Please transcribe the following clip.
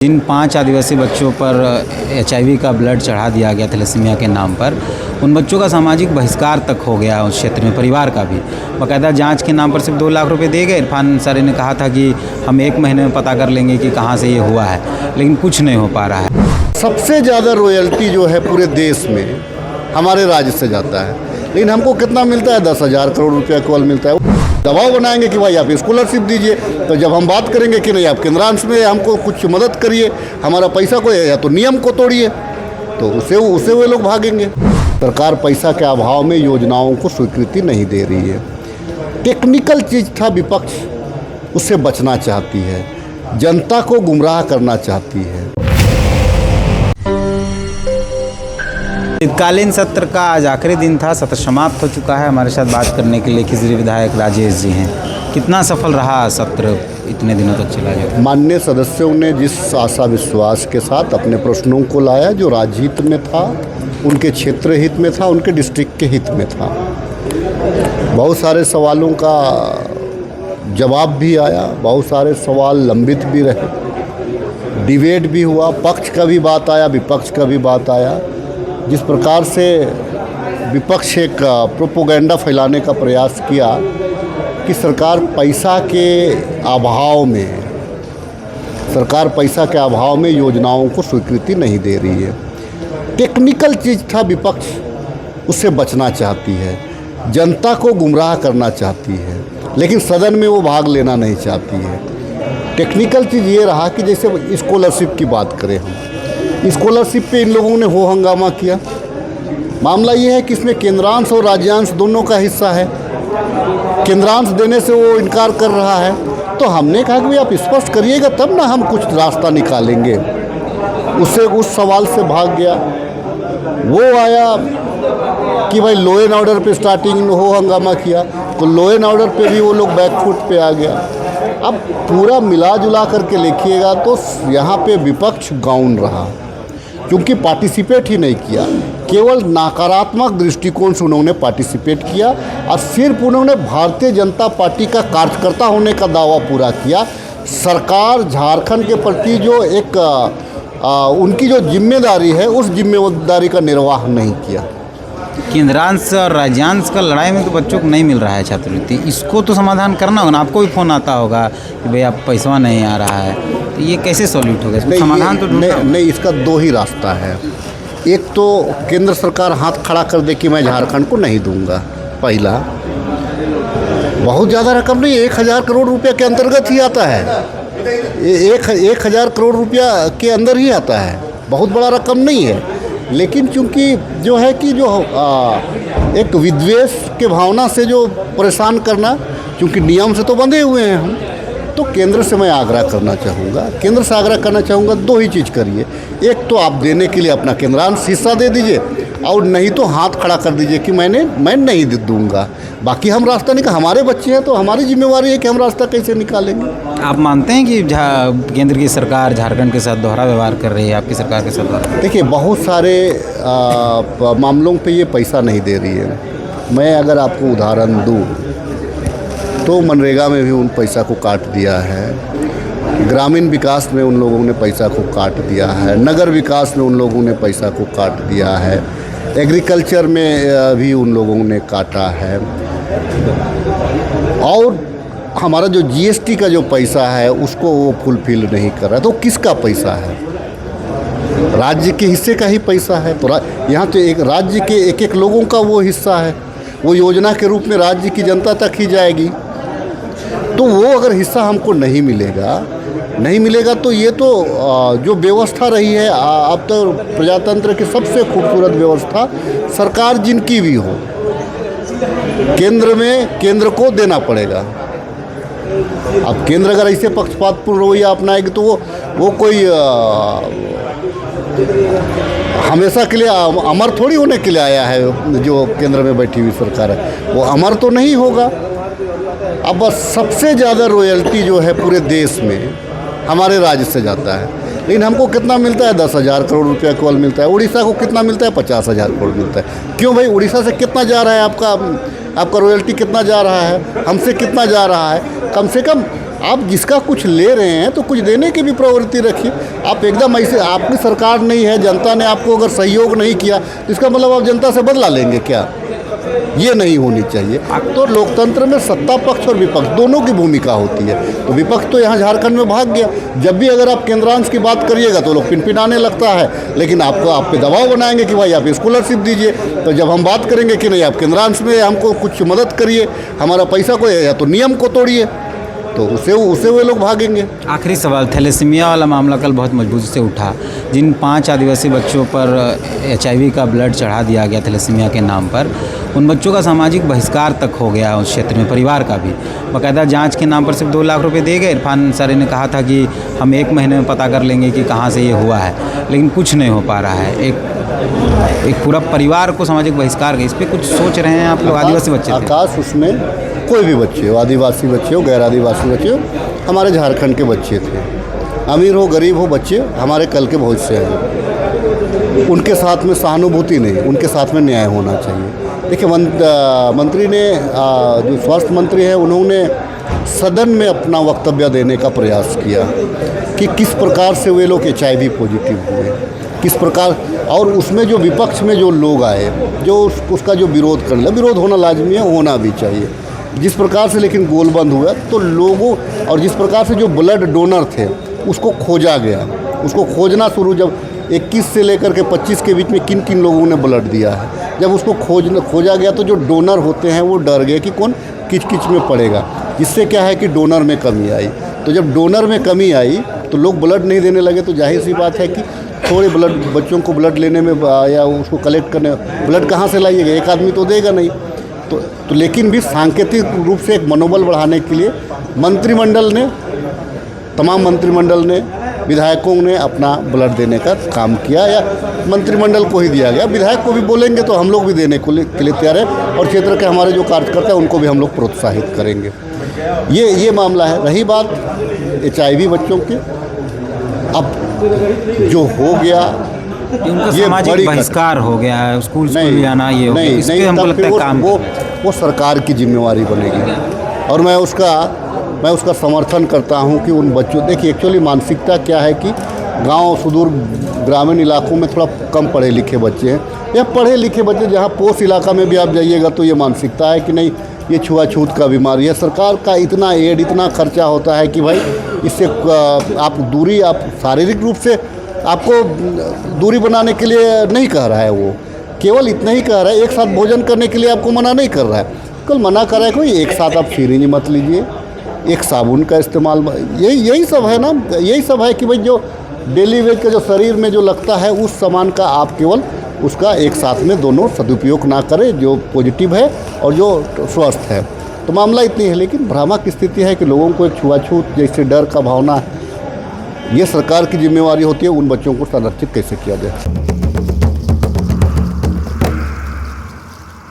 जिन 5 आदिवासी बच्चों पर HIV का ब्लड चढ़ा दिया गया थैलेसीमिया के नाम पर, उन बच्चों का सामाजिक बहिष्कार तक हो गया उस क्षेत्र में, परिवार का भी। बाकायदा जांच के नाम पर सिर्फ 2 लाख रुपए दिए गए। इरफान अंसारी ने कहा था कि हम 1 महीने में पता कर लेंगे कि कहाँ से ये हुआ है, लेकिन कुछ नहीं हो पा रहा है। सबसे ज़्यादा रॉयल्टी जो है पूरे देश में हमारे राज्य से जाता है, लेकिन हमको कितना मिलता है? 10,000 करोड़ रुपया केवल मिलता है। दबाव बनाएंगे कि भाई आप स्कॉलरशिप दीजिए, तो जब हम बात करेंगे कि नहीं आप केंद्रांश में हमको कुछ मदद करिए, हमारा पैसा को या तो नियम को तोड़िए, तो उसे वे लोग भागेंगे। सरकार पैसा के अभाव में योजनाओं को स्वीकृति नहीं दे रही है। टेक्निकल चीज़ था, विपक्ष उससे बचना चाहती है, जनता को गुमराह करना चाहती है। शीतकालीन सत्र का आज आखिरी दिन था, सत्र समाप्त हो चुका है। हमारे साथ बात करने के लिए खिजरी विधायक राजेश जी हैं। कितना सफल रहा सत्र, इतने दिनों तक चला गया? माननीय सदस्यों ने जिस आशा विश्वास के साथ अपने प्रश्नों को लाया, जो राज्य हित में था, उनके क्षेत्र हित में था, उनके डिस्ट्रिक्ट के हित में था, बहुत सारे सवालों का जवाब भी आया, बहुत सारे सवाल लंबित भी रहे, डिबेट भी हुआ, पक्ष का भी बात आया, विपक्ष का भी बात आया। जिस प्रकार से विपक्ष एक प्रोपोगेंडा फैलाने का प्रयास किया कि सरकार पैसा के अभाव में योजनाओं को स्वीकृति नहीं दे रही है। टेक्निकल चीज़ था, विपक्ष उससे बचना चाहती है, जनता को गुमराह करना चाहती है, लेकिन सदन में वो भाग लेना नहीं चाहती है। टेक्निकल चीज़ ये रहा कि जैसे स्कॉलरशिप की बात करें, हम स्कॉलरशिप पे इन लोगों ने हो हंगामा किया। मामला ये है कि इसमें केंद्रांश और राज्यांश दोनों का हिस्सा है। केंद्रांश देने से वो इनकार कर रहा है, तो हमने कहा कि भाई आप स्पष्ट करिएगा तब ना हम कुछ रास्ता निकालेंगे। उस सवाल से भाग गया। वो आया कि भाई लॉ एंड ऑर्डर पे स्टार्टिंग हो हंगामा किया, तो लॉ एंड ऑर्डर पे भी वो लोग बैकफुट पे आ गया। अब पूरा मिला जुला करके लिखिएगा तो यहाँ पे विपक्ष गाउन रहा, क्योंकि पार्टिसिपेट ही नहीं किया, केवल नकारात्मक दृष्टिकोण से उन्होंने पार्टिसिपेट किया और सिर्फ उन्होंने भारतीय जनता पार्टी का कार्यकर्ता होने का दावा पूरा किया। सरकार झारखंड के प्रति जो एक उनकी जो जिम्मेदारी है, उस जिम्मेदारी का निर्वाह नहीं किया। केंद्रांश और राज्यांश का लड़ाई में तो बच्चों को नहीं मिल रहा है छात्रवृत्ति, इसको तो समाधान करना होगा ना। आपको भी फ़ोन आता होगा कि भाई आप पैसा नहीं आ रहा है, तो ये कैसे सॉल्यूट होगा? इसको समाधान तो नहीं, इसका 2 ही रास्ता है। एक तो केंद्र सरकार हाथ खड़ा कर दे कि मैं झारखंड को नहीं दूंगा। पहला, बहुत ज़्यादा रकम नहीं, 1,000 करोड़ रुपया के अंतर्गत ही आता है। 1,000 करोड़ रुपया के अंदर ही आता है, बहुत बड़ा रकम नहीं है। लेकिन चूंकि जो है कि जो एक विद्वेष के भावना से जो परेशान करना, क्योंकि नियम से तो बंधे हुए हैं हम, तो केंद्र से मैं आग्रह करना चाहूँगा 2 ही चीज़ करिए। एक तो आप देने के लिए अपना केंद्रांश हिस्सा दे दीजिए, और नहीं तो हाथ खड़ा कर दीजिए कि मैं नहीं दूंगा। बाकी हम रास्ता निकाल, हमारे बच्चे हैं तो हमारी जिम्मेवारी है कि हम रास्ता कैसे निकालेंगे। आप मानते हैं कि केंद्र की सरकार झारखंड के साथ दोहरा व्यवहार कर रही है आपकी सरकार के साथ? देखिए, बहुत सारे मामलों पे ये पैसा नहीं दे रही है। मैं अगर आपको उदाहरण दूँ तो मनरेगा में भी उन पैसा को काट दिया है, ग्रामीण विकास में उन लोगों ने पैसा को काट दिया है, नगर विकास में उन लोगों ने पैसा को काट दिया है, एग्रीकल्चर में भी उन लोगों ने काटा है, और हमारा जो GST का जो पैसा है उसको वो फुलफिल नहीं कर रहा। तो किसका पैसा है? राज्य के हिस्से का ही पैसा है। तो यहाँ तो एक राज्य के एक लोगों का वो हिस्सा है, वो योजना के रूप में राज्य की जनता तक ही जाएगी। तो वो अगर हिस्सा हमको नहीं मिलेगा तो ये तो जो व्यवस्था रही है, अब तो प्रजातंत्र की सबसे खूबसूरत व्यवस्था, सरकार जिनकी भी हो, केंद्र को देना पड़ेगा। अब केंद्र अगर ऐसे पक्षपातपूर्ण रवैया अपनाएगी तो वो कोई हमेशा के लिए अमर थोड़ी होने के लिए आया है। जो केंद्र में बैठी हुई सरकार है वो अमर तो नहीं होगा। अब बस सबसे ज़्यादा रॉयल्टी जो है पूरे देश में हमारे राज्य से जाता है, लेकिन हमको कितना मिलता है? 10,000 करोड़ रुपया केवल मिलता है। उड़ीसा को कितना मिलता है? 50,000 करोड़ मिलता है। क्यों भाई? उड़ीसा से कितना जा रहा है आपका रॉयल्टी कितना जा रहा है? हमसे कितना जा रहा है? कम से कम आप जिसका कुछ ले रहे हैं तो कुछ देने की भी प्रवृत्ति रखिए। आप एकदम ऐसे, आपकी सरकार नहीं है, जनता ने आपको अगर सहयोग नहीं किया तो इसका मतलब आप जनता से बदला लेंगे क्या? ये नहीं होनी चाहिए। तो लोकतंत्र में सत्ता पक्ष और विपक्ष दोनों की भूमिका होती है। तो विपक्ष तो यहाँ झारखंड में भाग गया। जब भी अगर आप केंद्रांश की बात करिएगा तो लोग पिनपिनाने लगता है, लेकिन आपको आप पे दबाव बनाएंगे कि भाई आप स्कॉलरशिप दीजिए। तो जब हम बात करेंगे कि नहीं, आप केंद्रांश में हमको कुछ मदद करिए, हमारा पैसा को, या तो नियम को तोड़िए, तो उसे वे लोग भागेंगे। आखिरी सवाल, थैलेसीमिया वाला मामला कल बहुत मजबूती से उठा। जिन 5 आदिवासी बच्चों पर HIV का ब्लड चढ़ा दिया गया थैलेसीमिया के नाम पर, उन बच्चों का सामाजिक बहिष्कार तक हो गया उस क्षेत्र में, परिवार का भी। बाकायदा जांच के नाम पर सिर्फ 2 लाख रुपए दे गए। इरफान अंसारी ने कहा था कि हम 1 महीने में पता कर लेंगे कि कहाँ से ये हुआ है, लेकिन कुछ नहीं हो पा रहा है। एक पूरा परिवार को सामाजिक बहिष्कार, इस पर कुछ सोच रहे हैं आप लोग? आदिवासी बच्चे थे। आकाश, उसमें कोई भी बच्चे हो, आदिवासी बच्चे हो, गैर आदिवासी बच्चे हो, हमारे झारखंड के बच्चे थे। अमीर हो गरीब हो, बच्चे हमारे कल के भविष्य हैं। उनके साथ में सहानुभूति नहीं, उनके साथ में न्याय होना चाहिए। देखिए, मंत्री ने, जो स्वास्थ्य मंत्री है, उन्होंने सदन में अपना वक्तव्य देने का प्रयास किया कि किस प्रकार से वे लोग HIV पॉजिटिव हुए, किस प्रकार, और उसमें जो विपक्ष में जो लोग आए, जो उसका जो विरोध करने लगे। विरोध होना लाजमी है, होना भी चाहिए। जिस प्रकार से लेकिन गोलबंद हुआ तो लोगों, और जिस प्रकार से जो ब्लड डोनर थे उसको खोजा गया, उसको खोजना शुरू, जब 21 से लेकर के 25 के बीच में किन किन लोगों ने ब्लड दिया है, जब उसको खोजा गया तो जो डोनर होते हैं वो डर गए कि कौन किच किच में पड़ेगा। इससे क्या है कि डोनर में कमी आई। तो जब डोनर में कमी आई तो लोग ब्लड नहीं देने लगे। तो जाहिर सी बात है कि थोड़े ब्लड, बच्चों को ब्लड लेने में या उसको कलेक्ट करने, ब्लड कहाँ से लाइएगा? एक आदमी तो देगा नहीं। तो लेकिन भी सांकेतिक रूप से एक मनोबल बढ़ाने के लिए मंत्रिमंडल ने, तमाम मंत्रिमंडल ने, विधायकों ने अपना ब्लड देने का काम किया, या मंत्रिमंडल को ही दिया गया। विधायक को भी बोलेंगे तो हम लोग भी देने के लिए तैयार है, और क्षेत्र के हमारे जो कार्यकर्ता हैं उनको भी हम लोग प्रोत्साहित करेंगे। ये मामला है। रही बात HIV बच्चों की, अब जो हो गया, उनका सामाजिक बहिष्कार हो गया है, स्कूल भी आना, ये नहीं, इस पे हमको लगता है काम वो सरकार की जिम्मेवारी बनेगी। और मैं उसका समर्थन करता हूं कि उन बच्चों, देखिए एक्चुअली मानसिकता क्या है कि गांव, सुदूर ग्रामीण इलाकों में थोड़ा कम पढ़े लिखे बच्चे हैं, या पढ़े लिखे बच्चे जहां पोस्ट इलाका में भी आप जाइएगा तो ये मानसिकता है कि नहीं, ये छुआछूत का बीमारी है। सरकार का इतना एड, इतना खर्चा होता है कि भाई इससे आप दूरी, आप शारीरिक रूप से आपको दूरी बनाने के लिए नहीं कह रहा है, वो केवल इतना ही कह रहा है। एक साथ भोजन करने के लिए आपको मना नहीं कर रहा है, कल मना कर रहा है कोई एक साथ आप सिरिंज मत लीजिए, एक साबुन का इस्तेमाल, यही सब है ना। यही सब है कि भाई जो डेली वेज का जो शरीर में जो लगता है उस सामान का आप केवल उसका एक साथ में दोनों सदुपयोग ना करें, जो पॉजिटिव है और जो स्वस्थ है। तो मामला इतनी है। लेकिन भ्रामक स्थिति है कि लोगों को एक छुआछूत जैसे डर का भावना है। ये सरकार की जिम्मेवारी होती है उन बच्चों को संरक्षित कैसे किया जाए।